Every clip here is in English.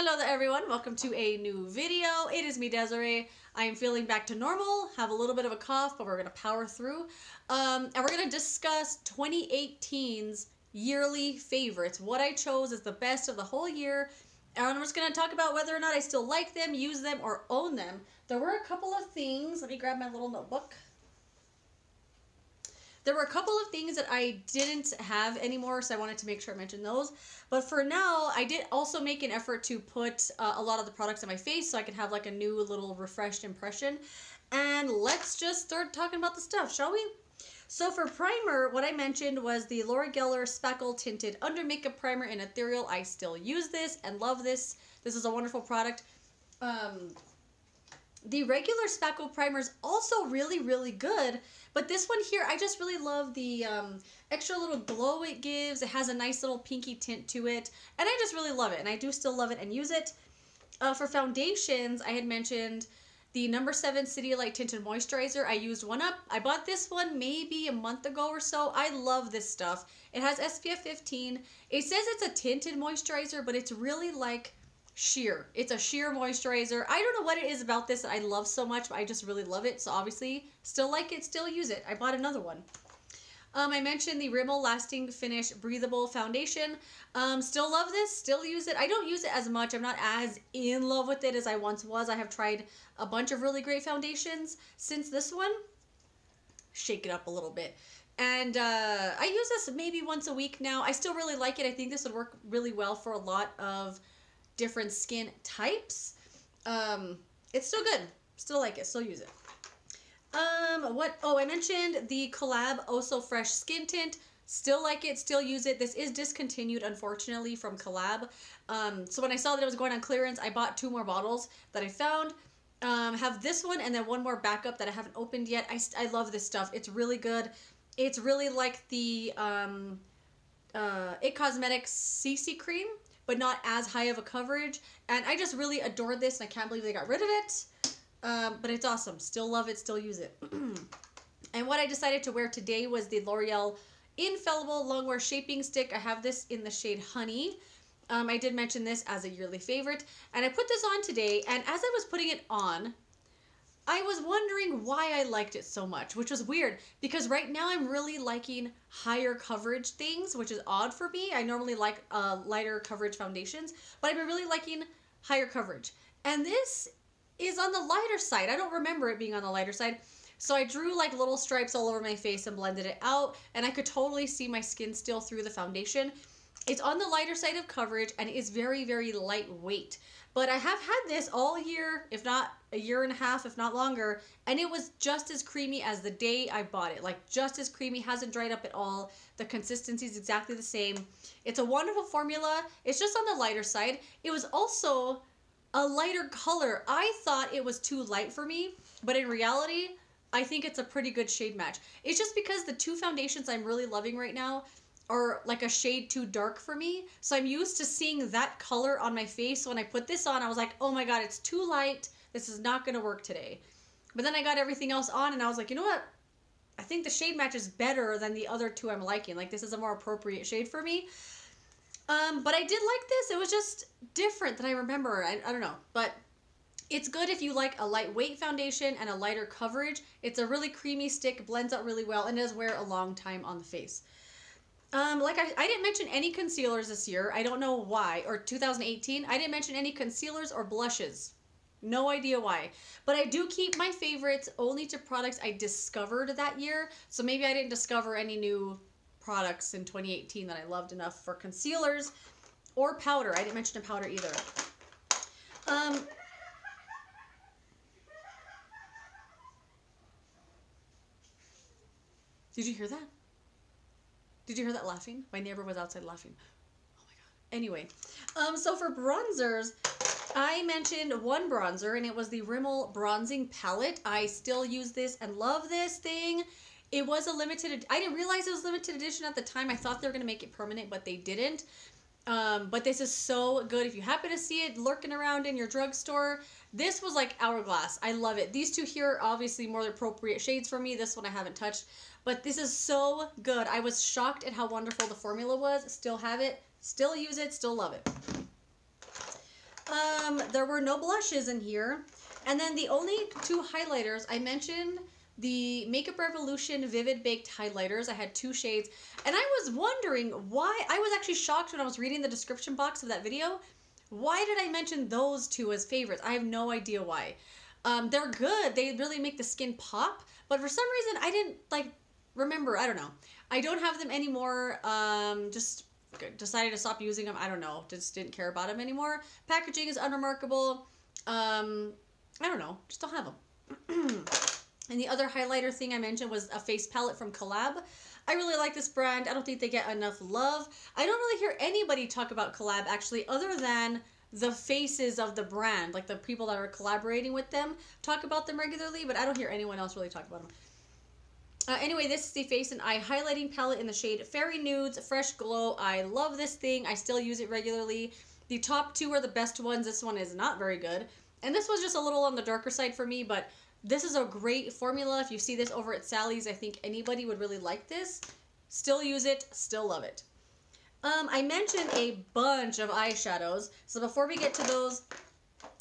Hello there everyone, welcome to a new video. It is me, Desiree. I am feeling back to normal, have a little bit of a cough, but we're going to power through. And we're going to discuss 2018's yearly favorites. What I chose is the best of the whole year. And I'm just going to talk about whether or not I still like them, use them, or own them. There were a couple of things. Let me grab my little notebook. There were a couple of things that I didn't have anymore, so I wanted to make sure I mentioned those. But for now, I did also make an effort to put a lot of the products on my face so I could have like a new little refreshed impression. And let's just start talking about the stuff, shall we? So for primer, what I mentioned was the Laura Geller Spackle Tinted Under Makeup Primer in Ethereal. I still use this and love this. This is a wonderful product. The regular Spackle primer is also really good, but this one here, I just really love the extra little glow it gives. It has a nice little pinky tint to it, and I just really love it, and I do still love it and use it. For foundations, I had mentioned the No. 7 City Light Tinted Moisturizer. I used one up. I bought this one maybe a month ago or so. I love this stuff. It has SPF 15. It says it's a tinted moisturizer, but it's really like sheer. It's a sheer moisturizer. I don't know what it is about this that I love so much, but I just really love it. So obviously, still like it, still use it. I bought another one. I mentioned the Rimmel Lasting Finish Breathable Foundation. Still love this, still use it. I don't use it as much. I'm not as in love with it as I once was. I have tried a bunch of really great foundations since this one. Shake it up a little bit. And I use this maybe once a week now. I still really like it. I think this would work really well for a lot of different skin types. It's still good. Still like it. Still use it. I mentioned the Collab Oh So Fresh Skin Tint. Still like it. Still use it. This is discontinued, unfortunately, from Collab. So when I saw that it was going on clearance, I bought 2 more bottles that I found. Have this one and then one more backup that I haven't opened yet. I love this stuff. It's really good. It's really like the It Cosmetics CC cream, but not as high of a coverage. And I just really adored this, and I can't believe they got rid of it. But it's awesome. Still love it, still use it. And what I decided to wear today was the L'Oreal Infallible Longwear Shaping Stick. I have this in the shade Honey. I did mention this as a yearly favorite. And I put this on today, and as I was putting it on, I was wondering why I liked it so much, which was weird because right now I'm really liking higher coverage things, which is odd for me. I normally like lighter coverage foundations, but I've been really liking higher coverage. And this is on the lighter side. I don't remember it being on the lighter side. So I drew like little stripes all over my face and blended it out, and I could totally see my skin still through the foundation. It's on the lighter side of coverage, and it is very lightweight. But I have had this all year, if not a year and a half, if not longer, and it was just as creamy as the day I bought it. Like, just as creamy, hasn't dried up at all. The consistency is exactly the same. It's a wonderful formula. It's just on the lighter side. It was also a lighter color. I thought it was too light for me, but in reality, I think it's a pretty good shade match. It's just because the 2 foundations I'm really loving right now are like a shade too dark for me. So I'm used to seeing that color on my face. So when I put this on, I was like, oh my God, it's too light. This is not going to work today. But then I got everything else on, and I was like, you know what? I think the shade match is better than the other 2 I'm liking. Like, this is a more appropriate shade for me. But I did like this. It was just different than I remember. I don't know. But it's good if you like a lightweight foundation and a lighter coverage. It's a really creamy stick, blends out really well, and does wear a long time on the face. I didn't mention any concealers this year. I don't know why. Or 2018. I didn't mention any concealers or blushes. No idea why. But I do keep my favorites only to products I discovered that year. So maybe I didn't discover any new products in 2018 that I loved enough for concealers or powder. I didn't mention a powder either. Did you hear that? Did you hear that laughing? My neighbor was outside laughing. Oh my God. Anyway, so for bronzers, I mentioned one bronzer, and it was the Rimmel Bronzing Palette. I still use this and love this thing. It was a limited, I didn't realize it was limited edition at the time. I thought they were going to make it permanent, but they didn't. But this is so good. If you happen to see it lurking around in your drugstore, this was like Hourglass. I love it. These 2 here are obviously more appropriate shades for me. This one I haven't touched. But this is so good. I was shocked at how wonderful the formula was. Still have it. Still use it. Still love it. There were no blushes in here. And then the only two highlighters, I mentioned the Makeup Revolution Vivid Baked Highlighters. I had 2 shades. And I was wondering why. I was actually shocked when I was reading the description box of that video. Why did I mention those 2 as favorites? I have no idea why. They're good. They really make the skin pop. But for some reason, I didn't, like, remember. I don't know. I don't have them anymore. Just decided to stop using them. I don't know. Just didn't care about them anymore. Packaging is unremarkable. I don't know. Just don't have them. And the other highlighter thing I mentioned was a face palette from Collab. I really like this brand. I don't think they get enough love. I don't really hear anybody talk about Collab, actually, other than the faces of the brand. Like, the people that are collaborating with them talk about them regularly, but I don't hear anyone else really talk about them. Anyway, this is the Face and Eye Highlighting Palette in the shade Fairy Nudes Fresh Glow. I love this thing. I still use it regularly. The top 2 are the best ones. This one is not very good. And this was just a little on the darker side for me, but this is a great formula. If you see this over at Sally's, I think anybody would really like this. Still use it, still love it. I mentioned a bunch of eyeshadows. So before we get to those,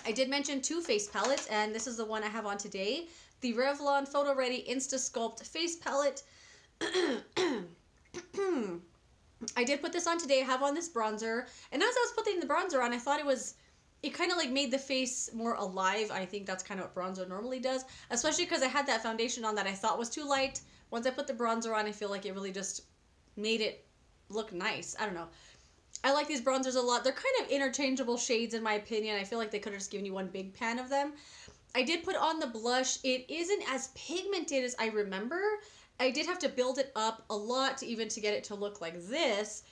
I did mention 2 face palettes, and this is the one I have on today. The Revlon Photo Ready Insta Sculpt Face Palette. I did put this on today. I have on this bronzer. And as I was putting the bronzer on, I thought it kind of like made the face more alive. I think that's kind of what bronzer normally does. Especially because I had that foundation on that I thought was too light. Once I put the bronzer on, I feel like it really just made it look nice. I don't know. I like these bronzers a lot. They're kind of interchangeable shades in my opinion. I feel like they could have just given you one big pan of them. I did put on the blush. It isn't as pigmented as I remember. I did have to build it up a lot to get it to look like this.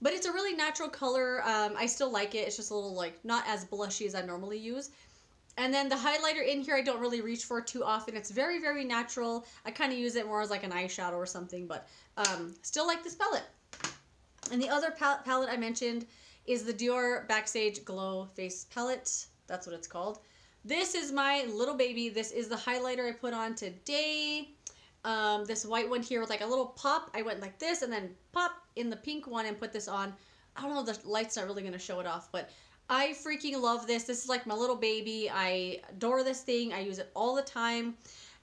But it's a really natural color. I still like it. It's just a little, like, not as blushy as I normally use. And then the highlighter in here, I don't really reach for too often. It's very, very natural. I kind of use it more as like an eyeshadow or something. But still like this palette. And the other palette I mentioned is the Dior Backstage Glow Face Palette. That's what it's called. This is my little baby. This is the highlighter I put on today. This white one here with like a little pop. I went like this and then pop in the pink one and put this on. I don't know, the light's not really going to show it off, but I freaking love this. This is like my little baby. I adore this thing. I use it all the time.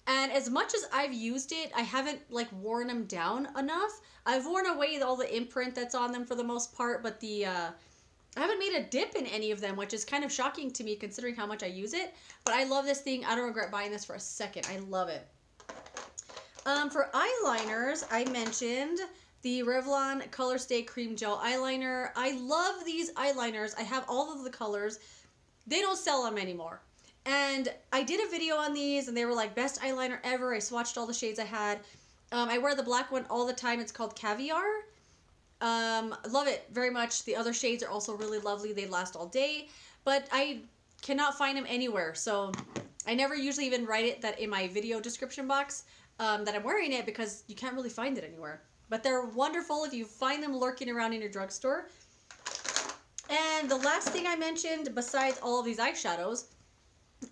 And as much as I've used it, I haven't like worn them down enough. I've worn away all the imprint that's on them for the most part, but I haven't made a dip in any of them, which is kind of shocking to me considering how much I use it. But I love this thing. I don't regret buying this for a second. I love it. For eyeliners, I mentioned the Revlon Color Stay Cream Gel Eyeliner. I love these eyeliners. I have all of the colors. They don't sell them anymore. And I did a video on these, and they were like, best eyeliner ever. I swatched all the shades I had. I wear the black one all the time. It's called Caviar. Love it very much. The other shades are also really lovely. They last all day. But I cannot find them anywhere. So I never usually even write it that in my video description box. That I'm wearing it because you can't really find it anywhere. But they're wonderful if you find them lurking around in your drugstore. And the last thing I mentioned besides all of these eyeshadows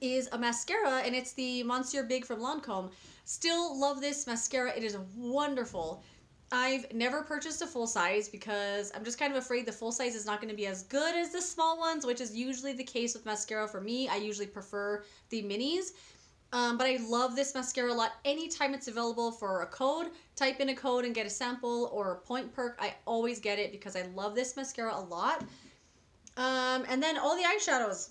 is a mascara, and it's the Monsieur Big from Lancome. Still love this mascara. It is wonderful. I've never purchased a full size because I'm just kind of afraid the full size is not going to be as good as the small ones, which is usually the case with mascara for me. I usually prefer the minis. But I love this mascara a lot. Anytime it's available for a code, type in a code and get a sample or a point perk. I always get it because I love this mascara a lot. And then all the eyeshadows.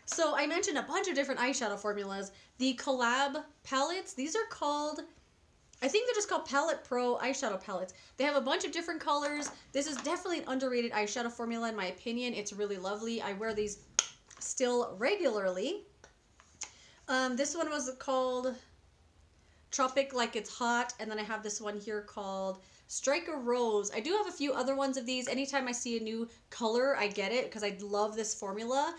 So I mentioned a bunch of different eyeshadow formulas. The Collab palettes, these are called, I think they're just called Palette Pro eyeshadow palettes. They have a bunch of different colors. This is definitely an underrated eyeshadow formula in my opinion. It's really lovely. I wear these still regularly. This one was called Tropic Like It's Hot, and then I have this one here called Strike a Rose. I do have a few other ones of these. Anytime I see a new color, I get it because I love this formula.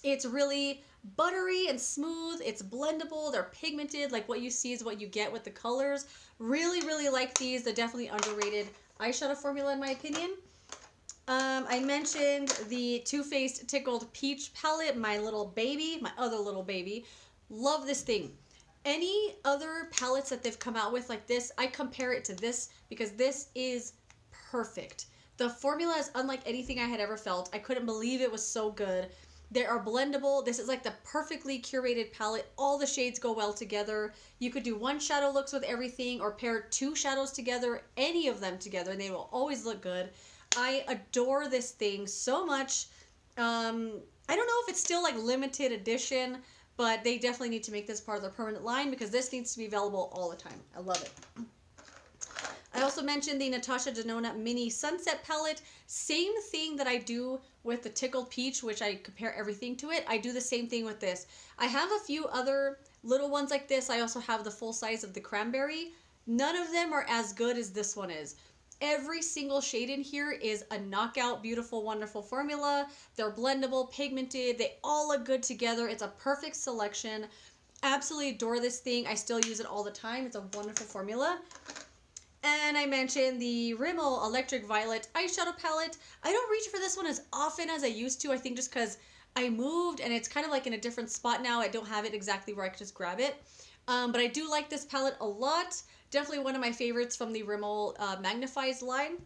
It's really buttery and smooth. It's blendable. They're pigmented. Like what you see is what you get with the colors. Really, really like these. They're definitely underrated eyeshadow formula in my opinion. I mentioned the Too Faced Tickled Peach palette, my little baby, my other little baby. Love this thing. Any other palettes that they've come out with like this, I compare it to this because this is perfect. The formula is unlike anything I had ever felt. I couldn't believe it was so good. They are blendable. This is like the perfectly curated palette. All the shades go well together. You could do one shadow looks with everything or pair two shadows together, any of them together, and they will always look good. I adore this thing so much. I don't know if it's still like limited edition, but they definitely need to make this part of their permanent line because this needs to be available all the time. I love it. I also mentioned the Natasha Denona Mini Sunset Palette. Same thing that I do with the Tickled Peach, which I compare everything to it. I do the same thing with this. I have a few other little ones like this. I also have the full size of the Cranberry. None of them are as good as this one is. Every single shade in here is a knockout, beautiful, wonderful formula. They're blendable, pigmented. They all look good together. It's a perfect selection. Absolutely adore this thing. I still use it all the time. It's a wonderful formula. And I mentioned the Rimmel Electric Violet eyeshadow palette. I don't reach for this one as often as I used to. I think just because I moved and it's kind of like in a different spot now. I don't have it exactly where I could just grab it. But I do like this palette a lot. Definitely one of my favorites from the Rimmel Magnifies line.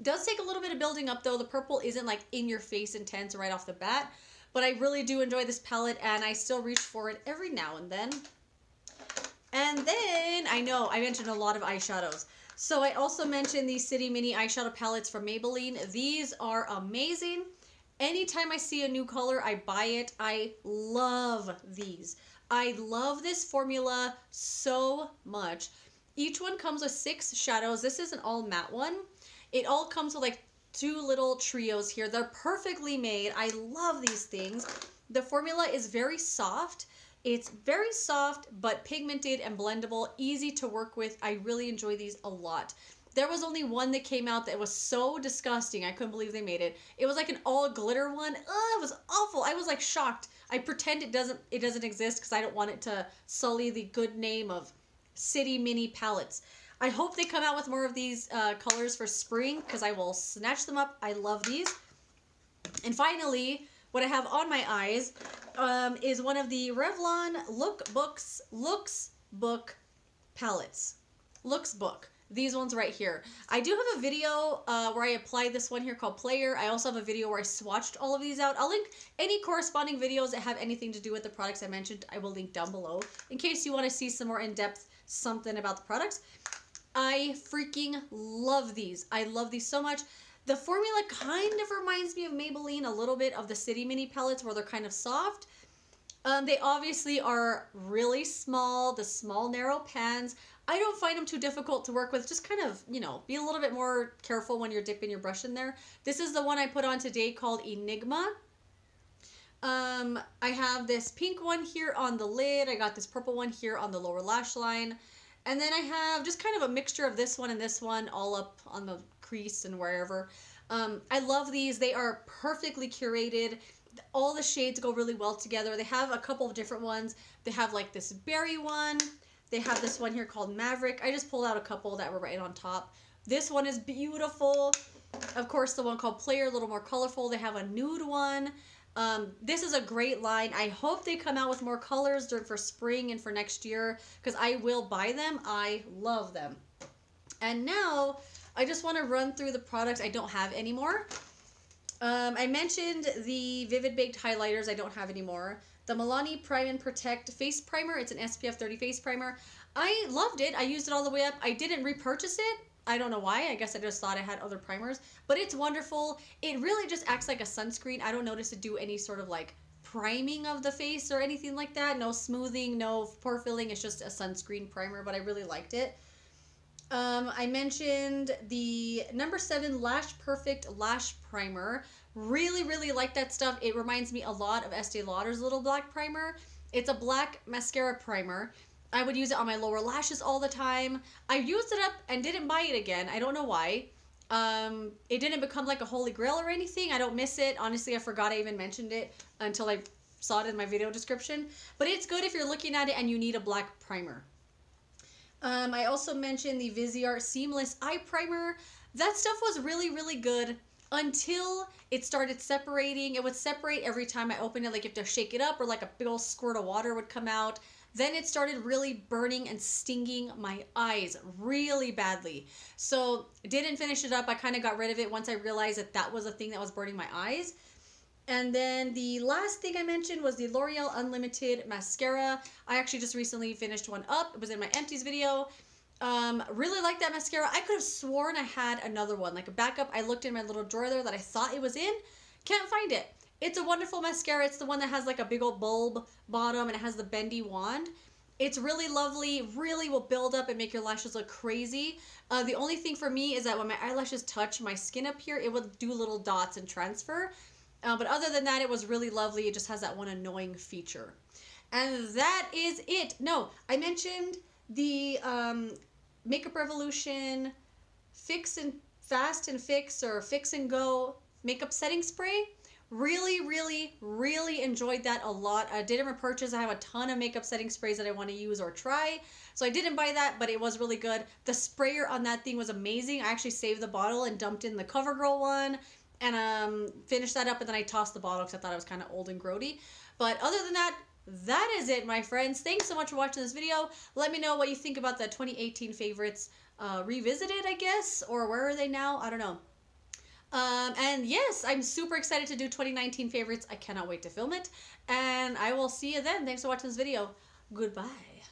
Does take a little bit of building up though. The purple isn't like in your face intense right off the bat. But I really do enjoy this palette and I still reach for it every now and then. And then, I know, I mentioned a lot of eyeshadows. So I also mentioned the City Mini eyeshadow palettes from Maybelline. These are amazing. Anytime I see a new color, I buy it. I love these. I love this formula so much. Each one comes with 6 shadows. This is an all matte one. It all comes with like 2 little trios here. They're perfectly made. I love these things. The formula is very soft. It's very soft, but pigmented and blendable, easy to work with. I really enjoy these a lot. There was only one that came out that was so disgusting. I couldn't believe they made it. It was like an all glitter one. Ugh, it was awful. I was like shocked. I pretend it doesn't exist because I don't want it to sully the good name of City Mini palettes. I hope they come out with more of these colors for spring because I will snatch them up. I love these. And finally, what I have on my eyes is one of the Revlon Looks Book palettes. Looks Book. These ones right here. I do have a video where I applied this one here called Player. I also have a video where I swatched all of these out. I'll link any corresponding videos that have anything to do with the products I mentioned. I will link down below in case you want to see some more in-depth something about the products. I freaking love these. I love these so much. The formula kind of reminds me of Maybelline, a little bit of the City Mini palettes where they're kind of soft. They obviously are really small, the small narrow pans. I don't find them too difficult to work with. Just kind of, you know, be a little bit more careful when you're dipping your brush in there. This is the one I put on today called Enigma. I have this pink one here on the lid. I got this purple one here on the lower lash line. And then I have just kind of a mixture of this one and this one all up on the crease and wherever. I love these. They are perfectly curated. All the shades go really well together. They have a couple of different ones. They have like this berry one. They have this one here called Maverick. I just pulled out a couple that were right on top. This one is beautiful. Of course, the one called Player, a little more colorful. They have a nude one. This is a great line. I hope they come out with more colors for spring and for next year because I will buy them. I love them. And now I just want to run through the products I don't have anymore. I mentioned the Vivid Baked highlighters I don't have anymore. The Milani Prime and Protect Face Primer. It's an SPF 30 face primer. I loved it. I used it all the way up. I didn't repurchase it. I don't know why. I guess I just thought I had other primers. But it's wonderful. It really just acts like a sunscreen. I don't notice it do any sort of like priming of the face or anything like that. No smoothing, no pore filling. It's just a sunscreen primer, but I really liked it. I mentioned the number 7 Lash Perfect Lash Primer. Really, really like that stuff. It reminds me a lot of Estee Lauder's little black primer. It's a black mascara primer. I would use it on my lower lashes all the time. I used it up and didn't buy it again. I don't know why. It didn't become like a holy grail or anything. I don't miss it. Honestly, I forgot I even mentioned it until I saw it in my video description. But it's good if you're looking at it and you need a black primer. I also mentioned the Viseart Seamless Eye Primer. That stuff was really, really good until it started separating. It would separate every time I opened it, like you have to shake it up or like a big old squirt of water would come out. Then it started really burning and stinging my eyes really badly. So didn't finish it up. I kind of got rid of it once I realized that that was a thing that was burning my eyes. And then the last thing I mentioned was the L'Oreal Unlimited Mascara. I actually just recently finished one up. It was in my empties video. Really like that mascara. I could have sworn I had another one, like a backup. I looked in my little drawer there that I thought it was in. Can't find it. It's a wonderful mascara. It's the one that has like a big old bulb bottom and it has the bendy wand. It's really lovely, really will build up and make your lashes look crazy. The only thing for me is that when my eyelashes touch my skin up here, it will do little dots and transfer. But other than that, it was really lovely. It just has that one annoying feature. And that is it. No, I mentioned the Makeup Revolution Fix and Fast and Fix or Fix and Go makeup setting spray. Really, really, really enjoyed that a lot. I didn't repurchase. I have a ton of makeup setting sprays that I want to use or try. So I didn't buy that, but it was really good. The sprayer on that thing was amazing. I actually saved the bottle and dumped in the CoverGirl one and finished that up, and then I tossed the bottle because I thought it was kind of old and grody. But other than that, that is it, my friends. Thanks so much for watching this video. Let me know what you think about the 2018 favorites revisited, I guess, or where are they now? I don't know. And yes, I'm super excited to do 2019 favorites. I cannot wait to film it. And I will see you then. Thanks for watching this video. Goodbye.